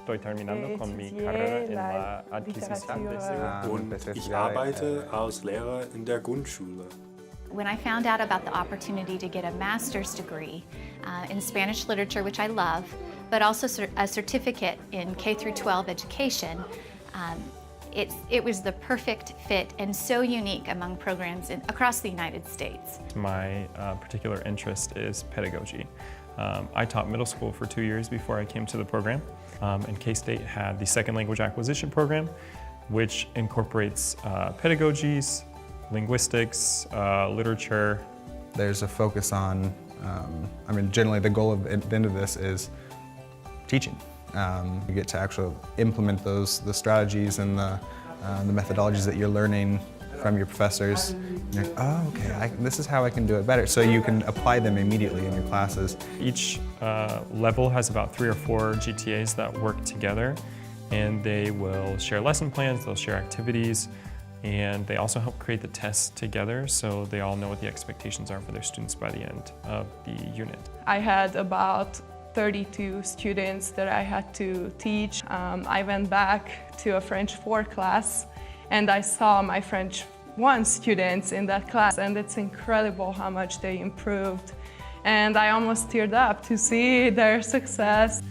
Estoy terminando con mi carrera en la adquisición de Und ich arbeite als Lehrer in der Grundschule. When I found out about the opportunity to get a master's degree in Spanish literature, which I love, but also a certificate in K-12 education, it was the perfect fit and so unique among programs across the United States. My particular interest is pedagogy. I taught middle school for 2 years before I came to the program, and K-State had the second language acquisition program, which incorporates pedagogies, linguistics, literature. There's a focus on, generally the goal at the end of this is teaching. You get to actually implement the strategies and the methodologies that you're learning from your professors. And you're like, oh, okay, this is how I can do it better. So you can apply them immediately in your classes. Each level has about 3 or 4 GTAs that work together, and they will share lesson plans, they'll share activities, and they also help create the tests together so they all know what the expectations are for their students by the end of the unit. I had about 32 students that I had to teach. I went back to a French 4 class and I saw my French 1 students in that class, and it's incredible how much they improved. And I almost teared up to see their success.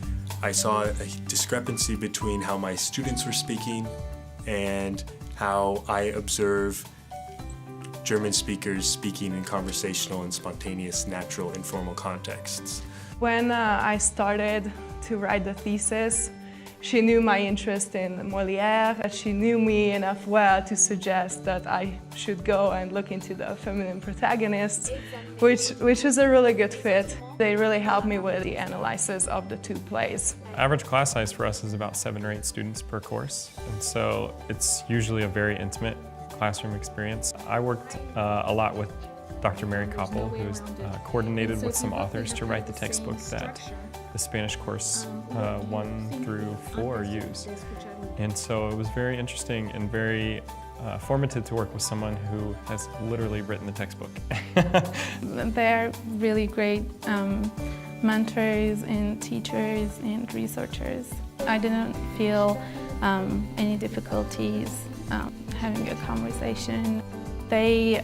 I saw a discrepancy between how my students were speaking and how I observe German speakers speaking in conversational and spontaneous, natural, informal contexts. When I started to write the thesis, she knew my interest in Molière, and she knew me enough well to suggest that I should go and look into the feminine protagonists, which is a really good fit. They really helped me with the analysis of the 2 plays. Average class size for us is about 7 or 8 students per course, and so it's usually a very intimate classroom experience. I worked a lot with Dr. Mary Koppel, who's coordinated with some authors to write the textbook that the Spanish course 1 through 4 use. And so it was very interesting and very formative to work with someone who has literally written the textbook. They're really great mentors and teachers and researchers. I didn't feel any difficulties having a conversation. They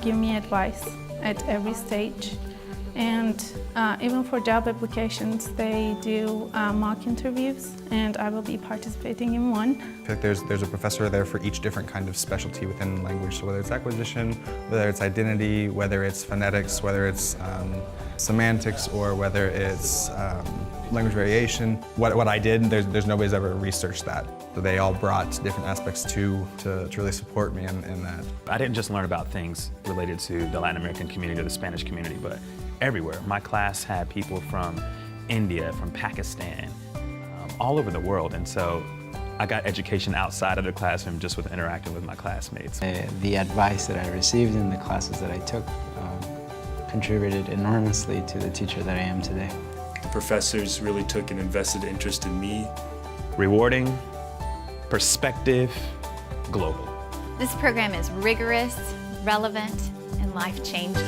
give me advice at every stage, and even for job applications they do mock interviews, and I will be participating in one. I feel like there's a professor there for each different kind of specialty within language, so whether it's acquisition, whether it's identity, whether it's phonetics, whether it's semantics, or whether it's language variation. What I did, there's nobody's ever researched that. So they all brought different aspects to really support me in that. I didn't just learn about things related to the Latin American community or the Spanish community, but everywhere. My class had people from India, from Pakistan, all over the world, and so I got education outside of the classroom just with interacting with my classmates. The advice that I received in the classes that I took contributed enormously to the teacher that I am today. The professors really took an invested interest in me. Rewarding, perspective, global. This program is rigorous, relevant, and life-changing.